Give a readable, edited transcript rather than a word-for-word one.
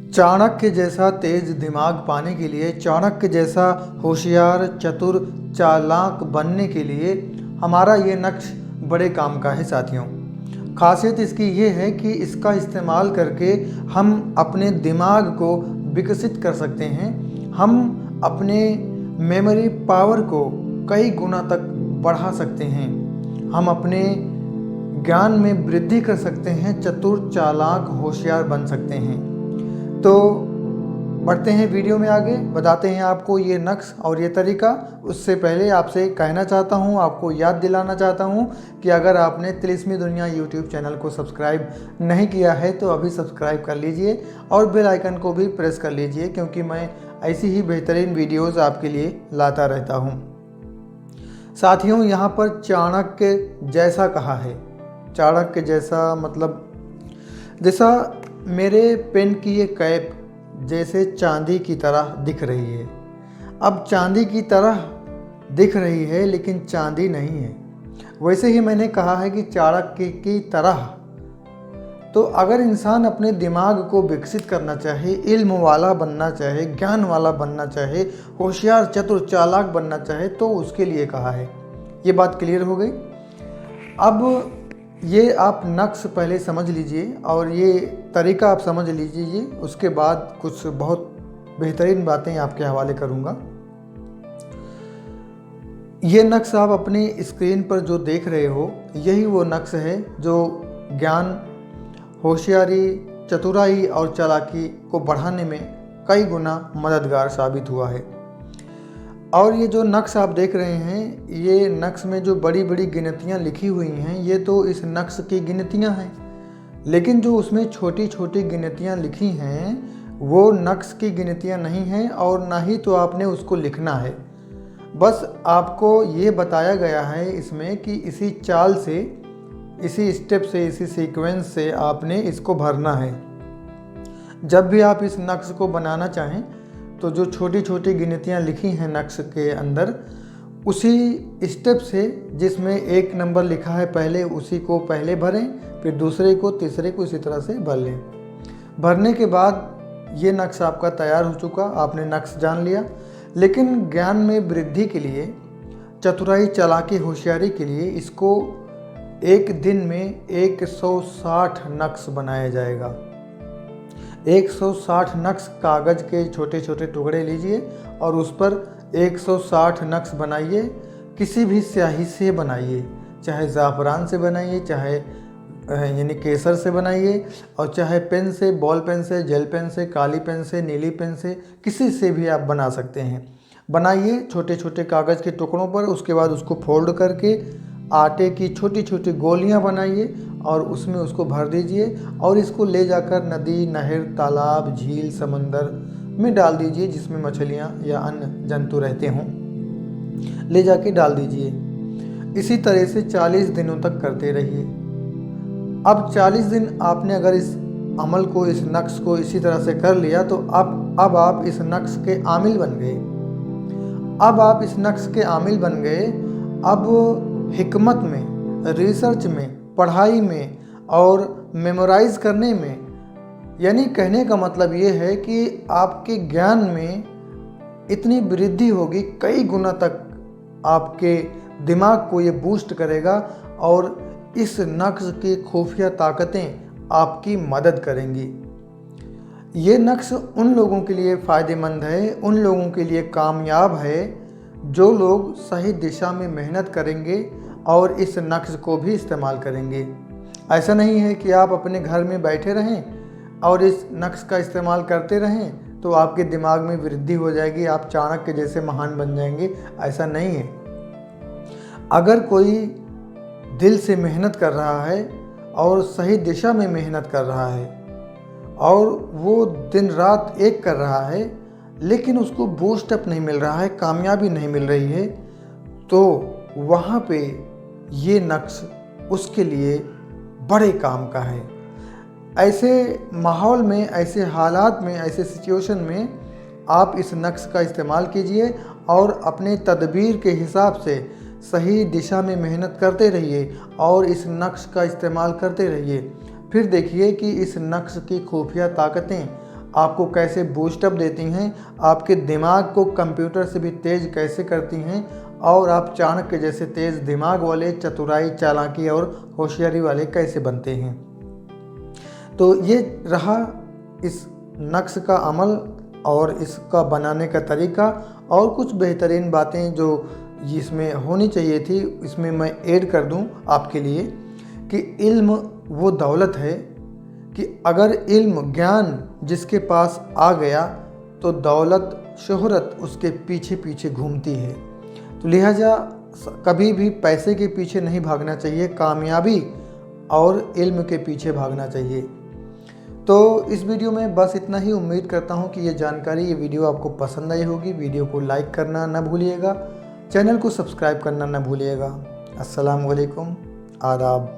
चाणक्य जैसा तेज दिमाग पाने के लिए, चाणक्य जैसा होशियार, चतुर, चालाक बनने के लिए हमारा ये नक्श बड़े काम का है साथियों। खासियत इसकी ये है कि इसका इस्तेमाल करके हम अपने दिमाग को विकसित कर सकते हैं। हम अपने मेमोरी पावर को कई गुना तक बढ़ा सकते हैं। हम अपने ज्ञान में वृद्धि कर सकते हैं, चतुर, चालाक, होशियार बन सकते हैं। तो बढ़ते हैं वीडियो में आगे, बताते हैं आपको ये नक्श और ये तरीका। उससे पहले आपसे कहना चाहता हूँ, आपको याद दिलाना चाहता हूँ कि अगर आपने तिलिस्मी दुनिया यूट्यूब चैनल को सब्सक्राइब नहीं किया है तो अभी सब्सक्राइब कर लीजिए और बेल आइकन को भी प्रेस कर लीजिए, क्योंकि मैं ऐसी ही बेहतरीन वीडियोस आपके लिए लाता रहता हूँ। साथियों, यहाँ पर चाणक्य जैसा कहा है। चाणक्य जैसा मतलब जैसा मेरे पेन की ये कैप जैसे चांदी की तरह दिख रही है। अब चांदी की तरह दिख रही है लेकिन चांदी नहीं है। वैसे ही मैंने कहा है कि चाणक्य की तरह। तो अगर इंसान अपने दिमाग को विकसित करना चाहे, इल्म वाला बनना चाहे, ज्ञान वाला बनना चाहे, होशियार, चतुर, चालाक बनना चाहे, तो उसके लिए कहा है। ये बात क्लियर हो गई। अब ये आप नक्श पहले समझ लीजिए और ये तरीका आप समझ लीजिए, उसके बाद कुछ बहुत बेहतरीन बातें आपके हवाले करूँगा। ये नक्श आप अपनी स्क्रीन पर जो देख रहे हो, यही वो नक्श है जो ज्ञान, होशियारी, चतुराई और चालाकी को बढ़ाने में कई गुना मददगार साबित हुआ है। और ये जो नक्श आप देख रहे हैं, ये नक्श में जो बड़ी बड़ी गिनतियाँ लिखी हुई हैं, ये तो इस नक्श की गिनतियाँ हैं। लेकिन जो उसमें छोटी छोटी गिनतियाँ लिखी हैं वो नक्श की गिनतियाँ नहीं हैं और ना ही तो आपने उसको लिखना है। बस आपको ये बताया गया है इसमें कि इसी चाल से, इसी स्टेप से, इसी सीक्वेंस से आपने इसको भरना है। जब भी आप इस नक्श को बनाना चाहें तो जो छोटी छोटी गिनतियाँ लिखी हैं नक्श के अंदर, उसी स्टेप से जिसमें एक नंबर लिखा है पहले, उसी को पहले भरें, फिर दूसरे को, तीसरे को, इसी तरह से भर लें। भरने के बाद ये नक्श आपका तैयार हो चुका, आपने नक्श जान लिया। लेकिन ज्ञान में वृद्धि के लिए, चतुराई, चालाकी, होशियारी के लिए इसको एक दिन में 160 नक्श बनाया जाएगा। 160 नक्श कागज़ के छोटे छोटे टुकड़े लीजिए और उस पर 160 नक्श बनाइए। किसी भी स्याही से बनाइए, चाहे ज़ाफ़रान से बनाइए, चाहे यानी केसर से बनाइए, और चाहे पेन से, बॉल पेन से, जेल पेन से, काली पेन से, नीली पेन से, किसी से भी आप बना सकते हैं। बनाइए छोटे छोटे कागज़ के टुकड़ों पर। उसके बाद उसको फोल्ड करके आटे की छोटी छोटी गोलियां बनाइए और उसमें उसको भर दीजिए और इसको ले जाकर नदी, नहर, तालाब, झील, समंदर में डाल दीजिए, जिसमें मछलियां या अन्य जंतु रहते हों। ले जाके डाल दीजिए। इसी तरह से 40 दिनों तक करते रहिए। अब 40 दिन आपने अगर इस अमल को, इस नक्श को इसी तरह से कर लिया तो अब आप इस नक्श के आमिल बन गए। अब आप इस नक्श के आमिल बन गए। अब हिकमत में, रिसर्च में, पढ़ाई में और मेमोराइज करने में, यानी कहने का मतलब ये है कि आपके ज्ञान में इतनी वृद्धि होगी, कई गुना तक आपके दिमाग को ये बूस्ट करेगा और इस नक्श की खुफिया ताकतें आपकी मदद करेंगी। ये नक्श उन लोगों के लिए फ़ायदेमंद है, उन लोगों के लिए कामयाब है जो लोग सही दिशा में मेहनत करेंगे और इस नक्श को भी इस्तेमाल करेंगे। ऐसा नहीं है कि आप अपने घर में बैठे रहें और इस नक्श का इस्तेमाल करते रहें तो आपके दिमाग में वृद्धि हो जाएगी, आप चाणक्य जैसे महान बन जाएंगे। ऐसा नहीं है। अगर कोई दिल से मेहनत कर रहा है और सही दिशा में मेहनत कर रहा है और वो दिन रात एक कर रहा है, लेकिन उसको बूस्ट अप नहीं मिल रहा है, कामयाबी नहीं मिल रही है, तो वहाँ पे ये नक्श उसके लिए बड़े काम का है। ऐसे माहौल में, ऐसे हालात में, ऐसे सिचुएशन में आप इस नक्श का इस्तेमाल कीजिए और अपने तदबीर के हिसाब से सही दिशा में मेहनत करते रहिए और इस नक्श का इस्तेमाल करते रहिए। फिर देखिए कि इस नक्श की खुफिया ताकतें आपको कैसे बूस्टअप देती हैं, आपके दिमाग को कंप्यूटर से भी तेज़ कैसे करती हैं और आप चाणक्य जैसे तेज़ दिमाग वाले, चतुराई, चालाकी और होशियारी वाले कैसे बनते हैं। तो ये रहा इस नक्श का अमल और इसका बनाने का तरीका, और कुछ बेहतरीन बातें जो इसमें होनी चाहिए थी इसमें मैं ऐड कर दूं आपके लिए कि इल्म वो दौलत है कि अगर इल्म ज्ञान जिसके पास आ गया तो दौलत शोहरत उसके पीछे पीछे घूमती है। तो लिहाजा कभी भी पैसे के पीछे नहीं भागना चाहिए, कामयाबी और इल्म के पीछे भागना चाहिए। तो इस वीडियो में बस इतना ही। उम्मीद करता हूँ कि ये जानकारी, ये वीडियो आपको पसंद आई होगी। वीडियो को लाइक करना ना भूलिएगा, चैनल को सब्सक्राइब करना ना भूलिएगा। अस्सलाम वालेकुम, आदाब।